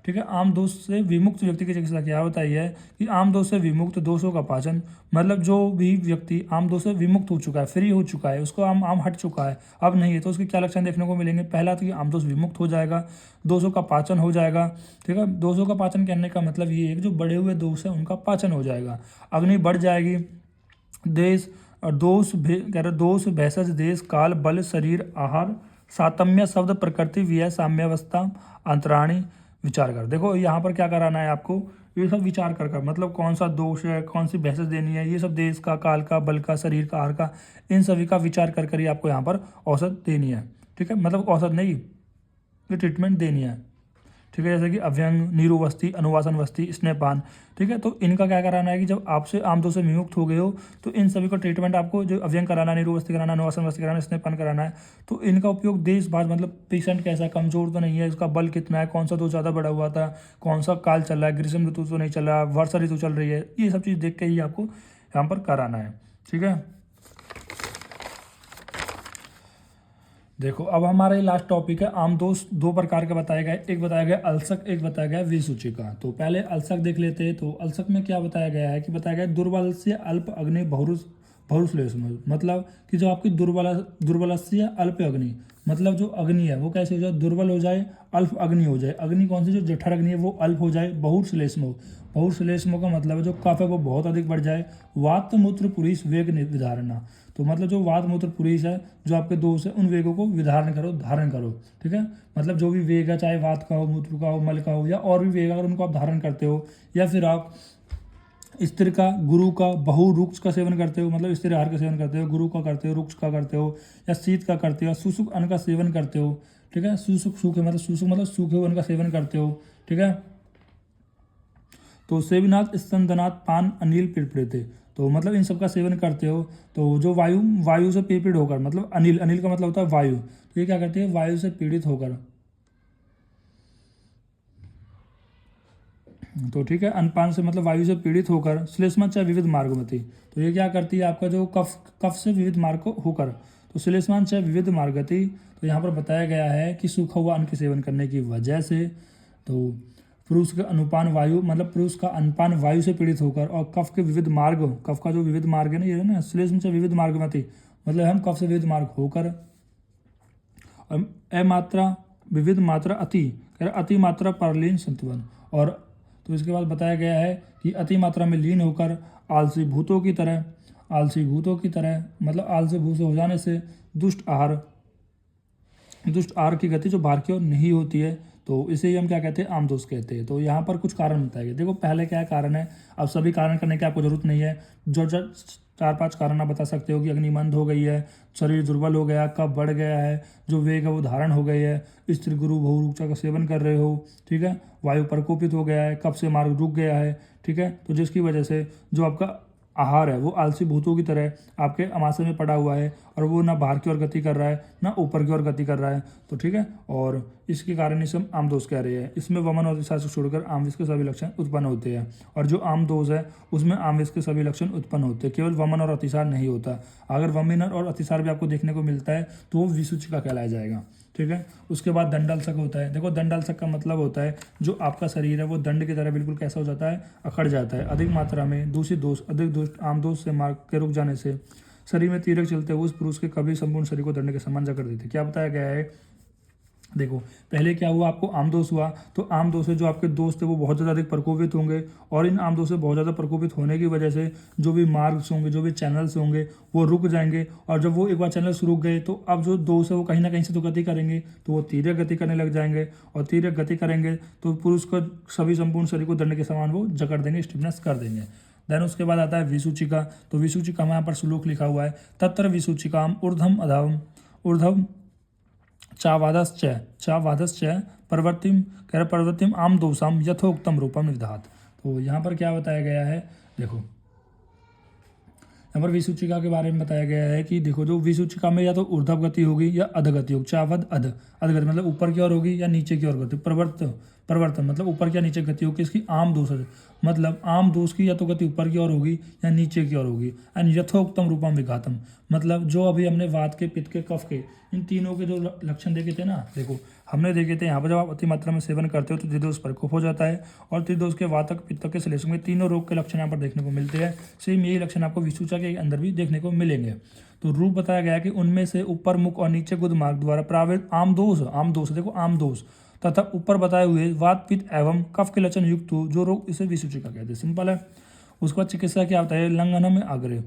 ठीक है, आम दोष से विमुक्त व्यक्ति की चिकित्सा क्या बताई है कि आम दोष से विमुक्त दोषों का पाचन, मतलब जो भी व्यक्ति आम दोष से विमुक्त हो चुका है, फ्री हो चुका है, उसको आम हट चुका है, अब नहीं है, तो उसके क्या लक्षण देखने को मिलेंगे? पहला तो कि आम दोष विमुक्त हो जाएगा, दोषों का पाचन हो जाएगा। ठीक है, दोषों का पाचन कहने का मतलब ये है कि जो बढ़े हुए दोष है उनका पाचन हो जाएगा, अग्नि बढ़ जाएगी, देश और कह रहे दोष, भेषज, देश, काल, बल, शरीर, आहार, सातम्य, शब्द, प्रकृति, व्यय, साम्यावस्था, अंतराणी, विचार कर। देखो यहाँ पर क्या कराना है आपको, ये सब विचार कर मतलब कौन सा दोष है, कौन सी भेषज देनी है, ये सब देश का, काल का, बल का, शरीर का, आहार का, इन सभी का विचार कर ही आपको यहाँ पर औषध देनी है। ठीक है, मतलब औषध नहीं, ये ट्रीटमेंट देनी है। ठीक है, जैसे कि अभ्यंग, नीरुवस्ती, अनुवासन वस्ती, स्नेहपान। ठीक है, तो इनका क्या कराना है कि जब आपसे आम दोष से विमुक्त हो गए हो तो इन सभी का ट्रीटमेंट आपको, जो अभ्यंग कराना, नीरुवस्ती कराना, अनुवासन वस्ती कराना, स्नेहपान कराना है, तो इनका उपयोग देश भाज, मतलब पेशेंट कैसा है, कमजोर तो नहीं है, इसका बल कितना है, कौन सा दोष ज़्यादा बढ़ा हुआ था, कौन सा काल चल रहा है, ग्रीष्म ऋतु तो नहीं चल रहा, वर्षा ऋतु चल रही है, ये सब चीज़ देख के ही आपको यहाँ पर कराना है। ठीक है, देखो अब हमारा ये लास्ट टॉपिक है, आम दोष दो प्रकार के बताए गए, एक बताया गया अल्सक, एक बताया गया विसूचिका। तो पहले अल्सक देख लेते हैं। तो अल्सक में क्या बताया गया है कि बताया गया दुर्बल से अल्प अग्नि बहुश्लेष्म, मतलब कि जो आपकी दुर्बल से अल्प अग्नि, मतलब जो अग्नि है वो कैसे हो जाए, दुर्बल हो जाए, अल्प अग्नि हो जाए। अग्नि कौन सी, जो जठर अग्नि है वो अल्प हो जाए, बहुश्लेष्म हो, बहुश्लेष्म का मतलब है जो कफ है वो बहुत अधिक बढ़ जाए, वात मूत्र पुरीष वेग विधारणा, तो मतलब जो वात मूत्र पुरीष है, जो आपके दोष है, उन वेगों को विधारण करो, धारण करो। ठीक है, मतलब जो भी वेग है, चाहे वात का हो, मूत्र का हो, मल का हो, या और भी वेग, अगर उनको आप धारण करते हो, या फिर आप स्त्री का, गुरु का, बहु रुक्ष का सेवन करते हो, मतलब स्त्री आहार का सेवन करते हो, गुरु का करते हो, रुक्ष का करते हो, या शीत का करते हो, सुसुक अन्न का सेवन करते हो। ठीक है, सुसुक सूखे मतलब सूखे हुए अन्न का सेवन करते हो। ठीक है, तो सेवनाथ, स्तनदनाथ, पान, अनिल, पिड़पिड़े, तो मतलब इन सब का सेवन करते हो, तो जो वायु से पीड़ित होकर, मतलब अनिल का मतलब होता है वायु, तो ये क्या करती है, वायु से पीड़ित होकर, तो ठीक है, अनपान से मतलब वायु से पीड़ित होकर, श्लेष्मांचा विविध मार्गमति, तो ये क्या करती है, आपका जो कफ से विविध मार्ग को होकर, तो श्लेष्मांचा विविध मार्गति, तो यहाँ पर बताया गया है कि सूखा हुआ अन्न के सेवन करने की वजह से, तो पुरुष का अनुपान वायु, मतलब पुरुष का अनपान वायु से पीड़ित होकर, और कफ के विविध मार्ग, कफ का जो विविध मार्ग है ना, ये ना श्लेष्मांचा विविध मार्गमति, मतलब हम कफ से विविध मार्ग होकर, और अमात्रा विविध मात्रा अति मात्रा पर लीन संतुलन, और तो इसके बाद बताया गया है कि अति मात्रा में लीन होकर आलसी भूतों की तरह, मतलब आलसी भूत से हो जाने से दुष्ट आहार की गति जो बाहर की ओर नहीं होती है, तो इसे ही हम क्या कहते हैं, आमदोष कहते हैं। तो यहाँ पर कुछ कारण बताइए। देखो पहले क्या कारण है, अब सभी कारण करने की आपको जरूरत नहीं है, जो 4-5 कारण आप बता सकते हो कि अग्नि मंद हो गई है, शरीर दुर्बल हो गया, कफ बढ़ गया है, जो वेग है वो धारण हो गई है, स्त्री गुरु बहुरूपचा का सेवन कर रहे हो, ठीक है, वायु प्रकोपित हो गया है, कफ से मार्ग रुक गया है, ठीक है, तो जिसकी वजह से जो आपका आहार है वो आलसी भूतों की तरह आपके अमाशय में पड़ा हुआ है, और वो ना बाहर की ओर गति कर रहा है ना ऊपर की ओर गति कर रहा है, तो ठीक है, और इसके कारण इसे हम आम दोष कह रहे हैं। इसमें वमन और अतिसार से छोड़कर आम विष के सभी लक्षण उत्पन्न होते हैं, और जो आम दोष है उसमें आम विष के सभी लक्षण उत्पन्न होते हैं, केवल वमन और अतिसार नहीं होता। अगर वमन और अतिसार भी आपको देखने को मिलता है तो वो विसूचिका कहलाया जाएगा, ठीक है। उसके बाद दंडाल्सक होता है। देखो दंडाल्सक का मतलब होता है जो आपका शरीर है वो दंड की तरह बिल्कुल कैसा हो जाता है, अखड़ जाता है, अधिक मात्रा में दूषित दोष, अधिक दोष, आम दोष से मार्ग के रुक जाने से शरीर में तीरक चलते हुए उस पुरुष के कभी संपूर्ण शरीर को दंड के समान जा कर देते। क्या बताया गया है देखो पहले क्या हुआ, आपको आमदोष हुआ, तो आमदोष से जो आपके दोस्त थे वो बहुत ज़्यादा अधिक प्रकोपित होंगे, और इन आमदोष से बहुत ज़्यादा प्रकोपित होने की वजह से जो भी मार्ग्स होंगे, जो भी चैनल्स होंगे वो रुक जाएंगे, और जब वो एक बार चैनल्स रुक गए तो अब जो दोष है वो कहीं ना कहीं से तो गति करेंगे, तो वो तीव्र गति करने लग जाएंगे, और तीव्र गति करेंगे तो पुरुष को सभी संपूर्ण शरीर को दंड के समान वो जकड़ देंगे, स्टिफनेस कर देंगे। देन उसके बाद आता है विसूचिका। तो विसूचिका में यहाँ पर श्लोक लिखा हुआ है, तत्र विसूचिकाम ऊर्ध्वम अधम ऊर्ध्व चावादश्च प्रवृत्तिम कह प्रवृत्तिम आम दोषाम यथोक्तम रूपम निविधात। तो यहाँ पर क्या बताया गया है, देखो यहाँ पर विसूचिका के बारे में बताया गया है कि देखो जो विसूचिका में या तो ऊर्ध्व गति होगी या अधगति होगी, चावद अधगति मतलब ऊपर की ओर होगी या नीचे की ओर गति, प्रवर्तन मतलब ऊपर की या नीचे गति होगी, इसकी आम दोष मतलब आम दोष की या तो गति ऊपर की ओर होगी या नीचे की ओर होगी। एंड यथोक्तम रूपम विघातम मतलब जो अभी हमने वात के, पित्त के, कफ के, इन तीनों के जो लक्षण देखे थे ना, देखो हमने देखे थे यहाँ पर जब आप अति मात्रा में सेवन करते हो तो त्रिदोष प्रकोप हो जाता है, और त्रिदोष के वातक, पित्तक के, श्लेष्म के तीनों रोग के लक्षण यहाँ पर देखने को मिलते हैं। सेम यही लक्षण आपको विसूचा के अंदर भी देखने को मिलेंगे। तो रूप बताया गया कि उनमें से ऊपर मुख और नीचे गुद मार्ग द्वारा प्रावित आम दोष देखो आम दोष तथा ऊपर बताए हुए वात, पित्त एवं कफ के लक्षण युक्त हो जो रोग, इसे विसूचिका कहते हैं। सिंपल है। उसके बाद चिकित्सा क्या होता है, लंघन में आग्रह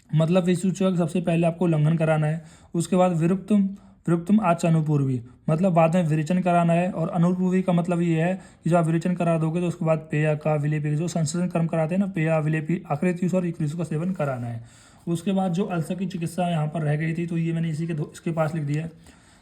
मतलब विसूचक सबसे पहले आपको उल्लंघन कराना है, उसके बाद विरुक्तम आच अनुपूर्वी मतलब बाद में विरेचन कराना है, और अनुपूर्वी का मतलब ये है कि जब आप विरेचन करा दोगे तो उसके बाद पेय का, विलेपी जो संश्लेषण कर्म कराते हैं ना, पेय, विलेपी, आकृति और इक्रिस का सेवन कराना है। उसके बाद जो अल्सर की चिकित्सा यहाँ पर रह गई थी, तो ये मैंने इसके पास लिख दिया है।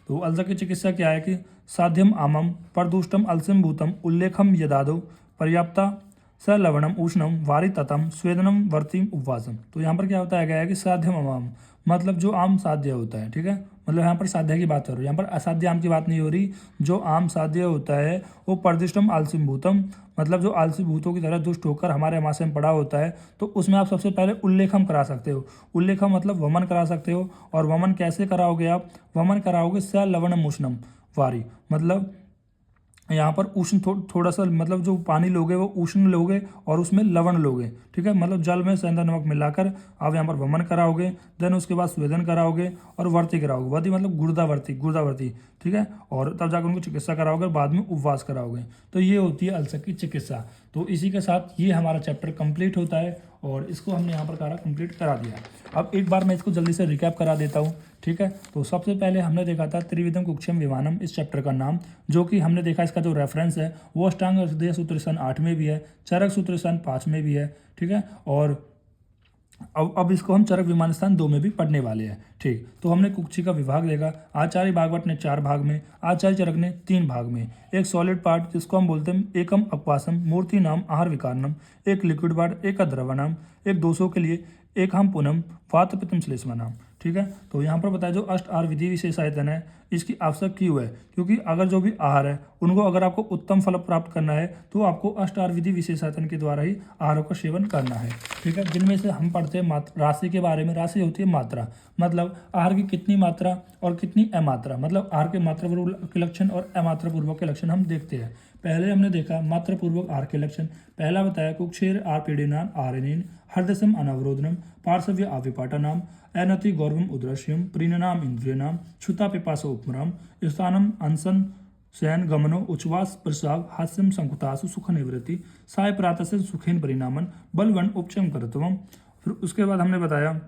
तो अल्सर की चिकित्सा क्या है कि साध्यम आमम प्रदुष्टम अलसिम भूतम उल्लेखम यदादो पर्याप्ता स लवणम उष्णम वारिततम स्वेदनम वर्तिम उपवासम। तो यहाँ पर क्या होता गया है कि साध्यम आम मतलब जो आम साध्य होता है, ठीक है, मतलब यहाँ पर साध्य की बात हो रही है, यहाँ पर असाध्य आम की बात नहीं हो रही। जो आम साध्य होता है वो परदिष्टम आलसिम भूतम मतलब जो आलसी भूतों की तरह दुष्ट होकर हमारे आमाशय में पड़ा होता है, तो उसमें आप सबसे पहले उल्लेखम करा सकते हो। उल्लेखम मतलब वमन करा सकते हो, और वमन कैसे कराओगे आप, वमन कराओगे स लवणम उष्णम वारी मतलब यहाँ पर उष्ण थोड़ा सा मतलब जो पानी लोगे वो उष्ण लोगे और उसमें लवण लोगे, ठीक है, मतलब जल में सेंधा नमक मिलाकर आप यहाँ पर वमन कराओगे। देन उसके बाद स्वेदन कराओगे और वर्ती कराओगे, वर्ती मतलब गुर्दावर्ती, ठीक है, और तब जाकर उनको चिकित्सा कराओगे, बाद में उपवास कराओगे। तो ये होती है अल्सर की चिकित्सा। तो इसी के साथ ये हमारा चैप्टर कंप्लीट होता है, और इसको हमने यहाँ पर कंप्लीट करा दिया। अब एक बार मैं इसको जल्दी से रिकैप करा देता हूँ, ठीक है। तो सबसे पहले हमने देखा था त्रिविधम कुक्षम विमानम, इस चैप्टर का नाम, जो कि हमने देखा इसका जो रेफरेंस है वो अष्टांग हृदय सूत्र सन 8 में भी है, चरक सूत्र सन 5 में भी है, ठीक है। और अब इसको हम चरक विमान स्थान 2 में भी पढ़ने वाले हैं, ठीक। तो हमने कुक्षी का विभाग देखा, आचार्य भागवत ने 4 भाग में, आचार्य चरक ने 3 भाग में। एक सॉलिड पार्ट जिसको हम बोलते हैं एकम अपवासम, मूर्ति नाम आहार विकारनम, एक लिक्विड पार्ट, एक द्रवनाम, एक दोषों के लिए एक हम पुनम वात पित्तम श्लेष्मा नाम, ठीक है। तो यहाँ पर बताया जो अष्ट आहार विधि विशेषायतन है, इसकी आवश्यक क्यों है, क्योंकि अगर जो भी आहार है उनको अगर आपको उत्तम फल प्राप्त करना है तो आपको अष्ट आहार विधि विशेषायतन के द्वारा ही आहारों का सेवन करना है, ठीक है। जिनमें से हम पढ़ते हैं राशि के बारे में। राशि होती है मात्रा, मतलब आहार की कितनी मात्रा और कितनी अमात्रा, मतलब आहार के मात्रा पूर्वक के लक्षण और अमात्रा पूर्वक के लक्षण हम देखते हैं। पहले हमने देखा मात्रा पूर्वक आहार के लक्षण। पहला बताया कुक्षेर आर पीड़िनान आरनीन हृदयसम अनवरोधनम पार्श्व्य आविपाटनाम अनति गौरवम उद्रश्यम प्रीणनाम इंद्रियनाम छुता पिपासो उपमराम स्थानम अंसन शयन गमनो उच्छ्वास प्रसाव हास्यम संकुतासु सुख निवृत्ति साय प्रातः से सुखेन परिणामन बलवन उपचम करतवम। फिर उसके बाद हमने बताया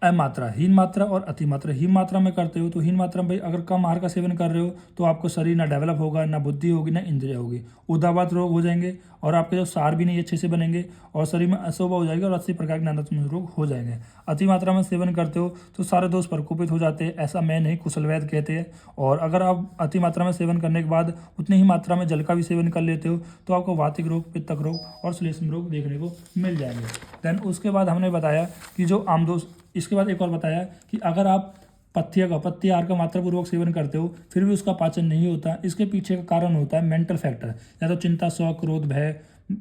अमात्रा, हीन मात्रा और अति मात्रा। हीन मात्रा में करते हो तो हीन मात्रा में भाई अगर कम आहार का सेवन कर रहे हो तो आपको शरीर ना डेवलप होगा, ना बुद्धि होगी, ना इंद्रिय होगी, उदाबात रोग हो जाएंगे, और आपके जो सार भी नहीं अच्छे से बनेंगे, और शरीर में अशोभा हो जाएगी, और 80 प्रकार के नानात्मक रोग हो जाएंगे। अति मात्रा में सेवन करते हो तो सारे दोष प्रकोपित हो जाते हैं, ऐसा मैं नहीं, कुशल वैद्य कहते हैं। और अगर आप अति मात्रा में सेवन करने के बाद उतनी ही मात्रा में जल का भी सेवन कर लेते हो तो आपको वातिक रोग, पित्तक रोग और श्लेष्म रोग देखने को मिल जाएंगे। देन उसके बाद हमने बताया कि जो आमदोष, इसके बाद एक और बताया कि अगर आप पथ्य आहार का मात्रा पूर्वक सेवन करते हो फिर भी उसका पाचन नहीं होता, इसके पीछे का कारण होता है मेंटल फैक्टर, या तो चिंता, शौक, क्रोध, भय,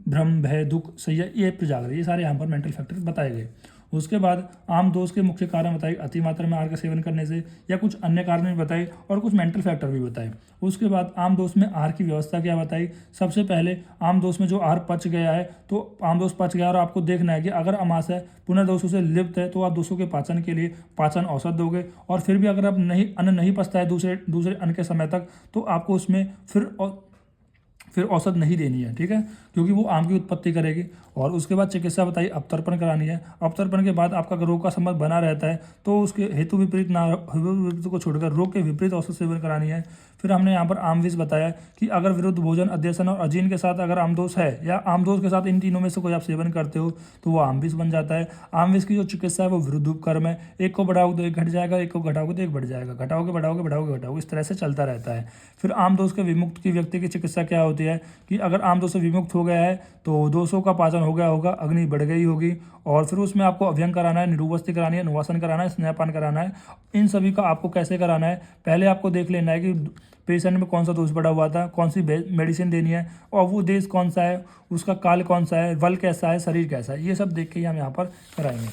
भ्रम, भय, दुख, सैया, ये प्रजागर, ये सारे यहाँ पर मेंटल फैक्टर बताए गए। उसके बाद आम दोष के मुख्य कारण बताए, अति मात्रा में आहार का सेवन करने से, या कुछ अन्य कारण भी बताए और कुछ मेंटल फैक्टर भी बताए। उसके बाद आम दोष में आहार की व्यवस्था क्या बताई। सबसे पहले आम दोष में जो आहार पच गया है तो आम दोष पच गया और आपको देखना है कि अगर अमाशय पुनर्दोषों से लिप्त है तो आप दोषों के पाचन के लिए पाचन औषध दोगे, और फिर भी अगर आप अन्न नहीं पचता है दूसरे अन्न के समय तक तो आपको उसमें फिर औसत नहीं देनी है, ठीक है, क्योंकि वो आम की उत्पत्ति करेगी। और उसके बाद चिकित्सा बताइए, अवतर्पण करानी है। अवतर्पण के बाद आपका रोग का संबंध बना रहता है तो उसके हेतु विपरीत को छोड़कर रोग के विपरीत औसत सेवन करानी है। फिर हमने यहाँ पर आम विष बताया कि अगर विरुद्ध भोजन, अध्यसन और अजीर्ण के साथ अगर आमदोष है या आमदोष के साथ इन तीनों में से कोई आप सेवन करते हो तो वो आम विष बन जाता है। आम विष की जो चिकित्सा है वो विरुद्ध उपक्रम है, एक को बढ़ाओगे तो एक घट जाएगा, एक को घटाओगे तो एक बढ़ जाएगा, घटाओगे, इस तरह से चलता रहता है। फिर आम दोष के विमुक्त की व्यक्ति की चिकित्सा क्या होती है कि अगर आम दोष से विमुक्त हो गया है तो दोषों का पाचन हो गया होगा, अग्नि बढ़ गई होगी, और फिर उसमें आपको अभ्यंग कराना है, निरूपस्थि करानी है, नुवासन कराना है, स्नेहपान कराना है। इन सभी का आपको कैसे कराना है, पहले आपको देख लेना है कि पेशेंट में कौन सा दोष बढ़ा हुआ था, कौन सी मेडिसिन देनी है, और वो देश कौन सा है, उसका काल कौन सा है, बल कैसा है, शरीर कैसा है, ये सब देख के ही हम यहाँ पर कराएंगे।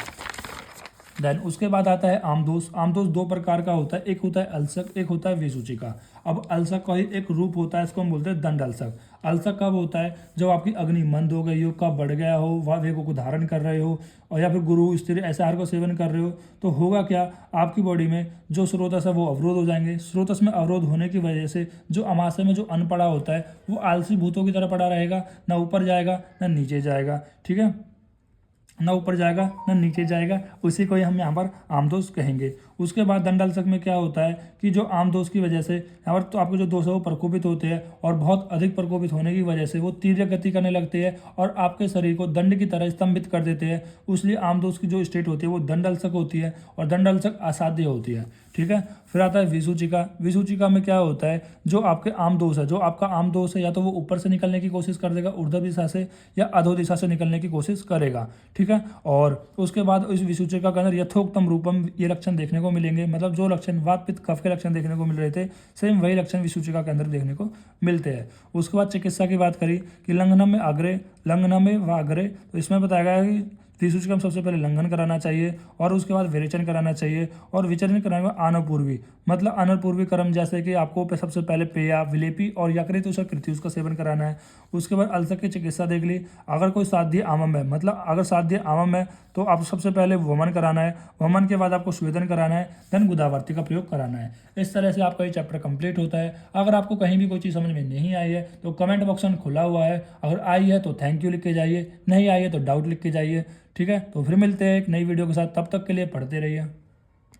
देन उसके बाद आता है आमदोष। आमदोष दो प्रकार का होता है, एक होता है अल्सक, एक होता है विसूचिका। अब अल्सक का ही एक रूप होता है, इसको हम बोलते हैं दंड अल्सक। अल्सक कब होता है, जब आपकी अग्नि मंद हो गई हो, कब बढ़ गया हो, वेगों को धारण कर रहे हो, और या फिर गुरु स्थिर ऐसे आहार को सेवन कर रहे हो, तो होगा क्या, आपकी बॉडी में जो स्रोतस है वो अवरोध हो जाएंगे। स्रोतस में अवरोध होने की वजह से जो अमाशय में जो अन्न पड़ा होता है वो आलसी भूतों की तरह पड़ा रहेगा, ना ऊपर जाएगा ना नीचे जाएगा, ठीक है, ना ऊपर जाएगा ना नीचे जाएगा, उसी को ही हम यहाँ पर आमदोष कहेंगे। उसके बाद दंडाल्सक में क्या होता है कि जो आमदोष की वजह से यहाँ पर तो आपके जो दोष है वो प्रकोपित होते हैं, और बहुत अधिक प्रकोपित होने की वजह से वो तीव्र गति करने लगते हैं और आपके शरीर को दंड की तरह स्तंभित कर देते हैं। इसलिए आमदोष की जो स्टेट होती है वो दंडाल्सक होती है, और दंडाल्सक असाध्य होती है, ठीक है। फिर आता है विसूचिका। विसूचिका में क्या होता है, जो आपके आम दोष है, जो आपका आम दोष है, या तो वो ऊपर से निकलने की कोशिश कर देगा ऊर्ध्व दिशा से, या अधो दिशा से निकलने की कोशिश करेगा, ठीक है। और उसके बाद इस विसूचिका के अंदर यथोक्तम रूपम ये लक्षण देखने को मिलेंगे, मतलब जो लक्षण वात पित्त कफ के लक्षण देखने को मिल रहे थे सेम वही लक्षण विसूचिका के अंदर देखने को मिलते हैं। उसके बाद चिकित्सा की बात करी कि लंघनम में अग्रे, लंघनम में व अग्रे, तो इसमें बताया गया है कि विसूचिका में सबसे पहले लंघन कराना चाहिए और उसके बाद विरेचन कराना चाहिए, और विचरण कराने का आनपूर्वी, मतलब अनपूर्वी कर्म, जैसे कि आपको सबसे पहले पेया, विलेपी और यकृत कृति उसका सेवन कराना है। उसके बाद अल्सर की चिकित्सा देख ली, अगर कोई साध्य आमम है, मतलब अगर साध्य आमम है तो आप सबसे पहले वमन कराना है, वमन के बाद आपको स्वेदन कराना है, धन गुदावर्ती का प्रयोग कराना है। इस तरह से आपका ये चैप्टर कंप्लीट होता है। अगर आपको कहीं भी कोई चीज़ समझ में नहीं आई है तो कमेंट बॉक्स खुला हुआ है, अगर आई है तो थैंक यू लिख के जाइए, नहीं आई है तो डाउट लिख के जाइए, ठीक है। तो फिर मिलते हैं एक नई वीडियो के साथ, तब तक के लिए पढ़ते रहिए।